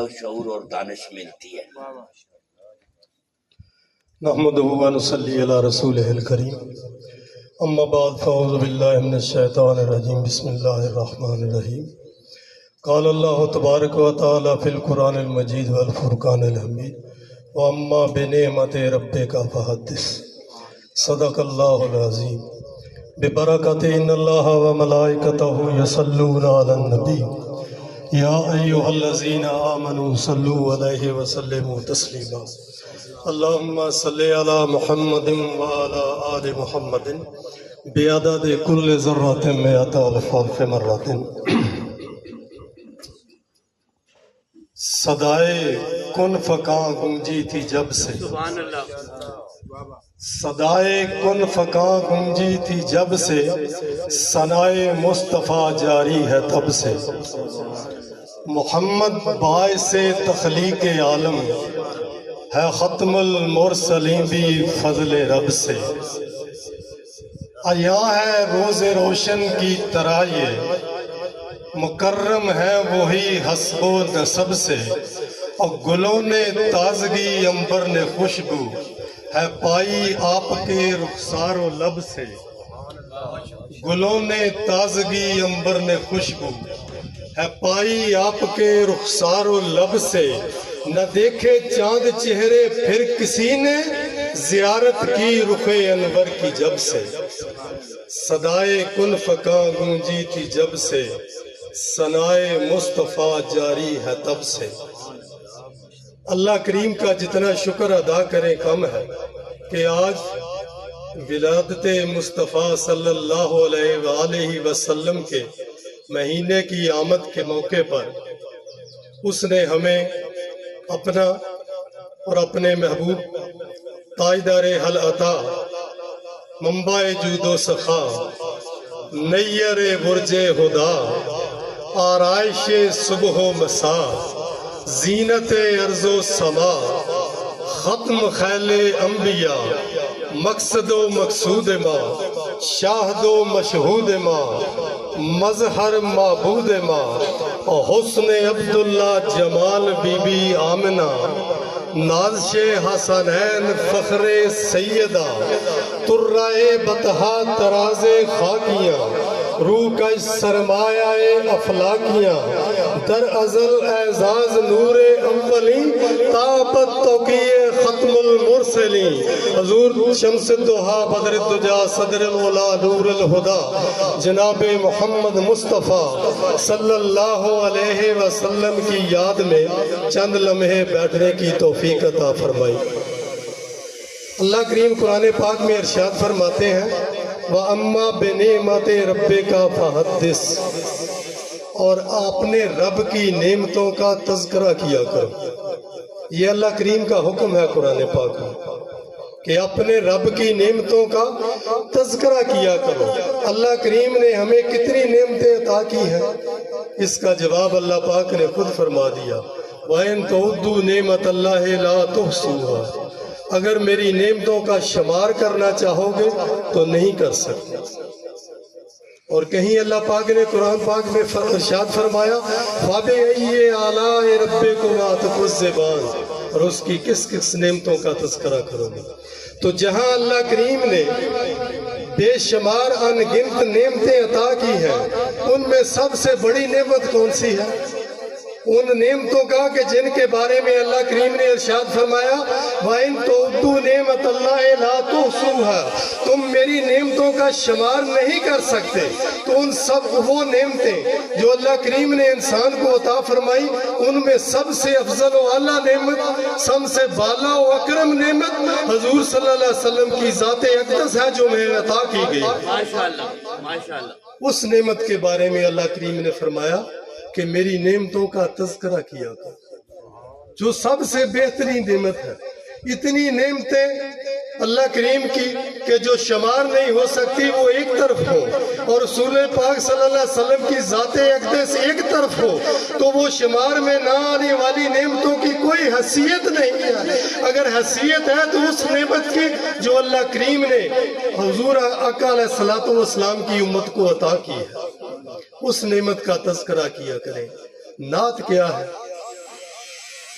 عقل، شعور اور دانش ملتی ہے۔ نحمدہ و نصلی علی رسولہ الکریم، اما بعد فاعوذ باللہ من الشیطان الرجیم، بسم اللہ الرحمن الرحیم۔ قال اللہ تبارک و تعالی فی القرآن المجید والفرقان الحمید، واما بنعمت ربک فحدث۔ صدق اللہ العظیم۔ ببرکت ان اللہ و ملائکتہ یصلون علی النبی، یا ایہا الذین آمنوا صلوا علیہ وسلموا تسلیما۔ اللہم صلی علی محمد وعلی آل محمد بعدد کل ذرۃ مئۃ الف مرۃ۔ صدائے کن فکاں گونجی تھی جب سے، صدائے کن فکاں گونجی تھی جب سے، ثنائے مصطفیٰ جاری ہے تب سے۔ محمد باعث تخلیق عالم ہے، ختم المرسلین بھی فضل رب سے۔ عیاں ہے روز روشن کی طرح یہ، مکرم ہے وہی حسب و نسب سے۔ اور گلوں نے تازگی عنبر نے خوشبو ہے پائی آپ کے رخسار و لب سے۔ گلوں نے تازگی عنبر نے خوشبو ہے پائی آپ کے رخسار و لب سے۔ نہ دیکھے چاند چہرے پھر کسی نے، زیارت کی رخ انور کی جب سے۔ صدائے کن فکاں گونجی تھی جب سے، ثنائے مصطفیٰ جاری ہے تب سے۔ اللہ کریم کا جتنا شکر ادا کریں کم ہے کہ آج ولادت مصطفیٰ صلی اللہ علیہ وآلہ وسلم کے مہینے کی آمد کے موقع پر اس نے ہمیں اپنا اور اپنے محبوب تاجدار حل عطا، منبع جود و سخا، نیر برج ہدا، آرائش صبح و مساء، زینت ارض و سما، ختم خیل انبیاء، مقصد و مقصود ماں، شاہد و مشہود ماں، مظہر معبود ماں، اور حسن عبداللہ جمال بی بی آمنہ، نازش حسنین فخر سیدہ، ترائے بطحا تراز خاکیاں، روح کا سرمایہ افلاکیاں، در ازل اعزاز نور اولی، طاقت توقیع ختم المرسلین، حضور شمس الدہا بدر الدجا صدر الولا نور الہدا، جناب محمد مصطفیٰ صلی اللہ علیہ وسلم کی یاد میں چند لمحے بیٹھنے کی توفیق عطا فرمائی۔ اللہ کریم قرآن پاک میں ارشاد فرماتے ہیں وَأَمَّا بِنِعْمَتِ رَبِّكَ فَحَدِّثْ، اور اپنے رب کی نعمتوں کا تذکرہ کیا کرو۔ یہ اللہ کریم کا حکم ہے قرآن پاک میں کہ اپنے رب کی نعمتوں کا تذکرہ کیا کرو۔ اللہ کریم نے ہمیں کتنی نعمتیں عطا کی ہیں، اس کا جواب اللہ پاک نے خود فرما دیا وَإِن تَعُدُّوا نِعْمَتَ اللَّهِ لَا تُحْصُوهَا، اگر میری نعمتوں کا شمار کرنا چاہو گے تو نہیں کر سکتے۔ اور کہیں اللہ پاک نے قرآن پاک میں ارشاد فرمایا فَبِأَيِّ آلَاءِ رَبِّكُمَا تُكَذِّبَانِ، اور اس کی کس کس نعمتوں کا تذکرہ کرو گے۔ تو جہاں اللہ کریم نے بے شمار ان گنت نعمتیں عطا کی ہیں، ان میں سب سے بڑی نعمت کون سی ہے؟ ان نعمتوں کا کہ جن کے بارے میں اللہ کریم نے ارشاد فرمایا وَإِن تُعُدُّوا نِعْمَتَ اللَّهِ لَا تُحْصُوهَا، تم میری نعمتوں کا شمار نہیں کر سکتے۔ تو ان سب وہ نعمتیں جو اللہ کریم نے انسان کو عطا فرمائی، ان میں سب سے افضل و اعلیٰ نعمت، سب سے بالا و اکرم نعمت حضور صلی اللہ علیہ وسلم کی ذات اقدس ہے جو میں عطا کی گئی۔ اس نعمت کے بارے میں اللہ کریم نے فرمایا کہ میری نعمتوں کا تذکرہ کیا کرو، جو سب سے بہترین نعمت ہے۔ اتنی نعمتیں اللہ کریم کی کہ جو شمار نہیں ہو سکتی وہ ایک طرف ہو، اور رسول پاک صلی اللہ علیہ وسلم کی ذات اقدس ایک طرف ہو، تو وہ شمار میں نہ آنے والی نعمتوں کی کوئی حیثیت نہیں ہے۔ اگر حیثیت ہے تو اس نعمت کی جو اللہ کریم نے حضور آقا علیہ السلام کی امت کو عطا کی ہے، اس نعمت کا تذکرہ کیا کریں۔ نعت کیا ہے؟